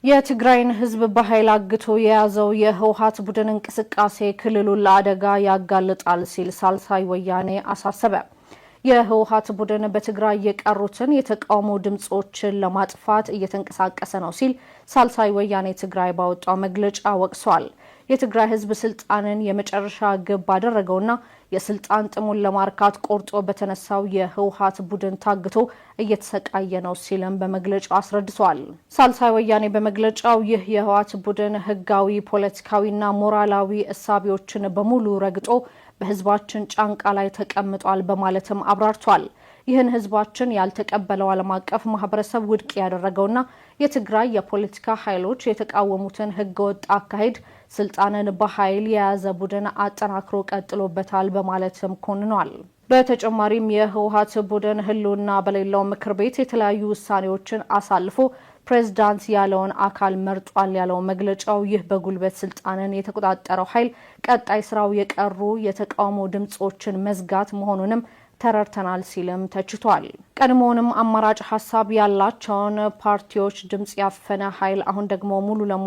የትግራይን ህዝብ በኃይል አግቶ የያዘው የህወሓት ቡድን እንቅስቃሴ ክልሉን ለአደጋ ያጋልጣል ሲል ሳልሳይ ወያኔ አሳሰበ። የህወሓት ቡድን በትግራይ የቀሩትን የተቃውሞ ድምጾችን ለማጥፋት እየተንቀሳቀሰ ነው ሲል ሳልሳይ ወያኔ ትግራይ ባወጣው መግለጫ ወቅሷል። የትግራይ ህዝብ ስልጣንን የመጨረሻ ግብ ባደረገውና የስልጣን ጥሙን ለማርካት ቆርጦ በተነሳው የህወሓት ቡድን ታግቶ እየተሰቃየ ነው ሲልም በመግለጫው አስረድቷል። ሳልሳይ ወያኔ በመግለጫው ይህ የህወሓት ቡድን ህጋዊ፣ ፖለቲካዊና ሞራላዊ እሳቤዎችን በሙሉ ረግጦ በህዝባችን ጫንቃ ላይ ተቀምጧል በማለትም አብራርቷል። ይህን ህዝባችን ያልተቀበለው ዓለም አቀፍ ማህበረሰብ ውድቅ ያደረገውና የትግራይ የፖለቲካ ኃይሎች የተቃወሙትን ህገወጥ አካሄድ ስልጣንን በኃይል የያዘ ቡድን አጠናክሮ ቀጥሎበታል በማለትም ኮንኗል። በተጨማሪም የህወሓት ቡድን ህልውና በሌለው ምክር ቤት የተለያዩ ውሳኔዎችን አሳልፎ ፕሬዝዳንት ያለውን አካል መርጧል ያለው መግለጫው ይህ በጉልበት ስልጣንን የተቆጣጠረው ኃይል ቀጣይ ስራው የቀሩ የተቃውሞ ድምጾችን መዝጋት መሆኑንም ተረድተናል ሲልም ተችቷል። ቀድሞውንም አማራጭ ሀሳብ ያላቸውን ፓርቲዎች ድምጽ ያፈነ ኃይል አሁን ደግሞ ሙሉ ለሙሉ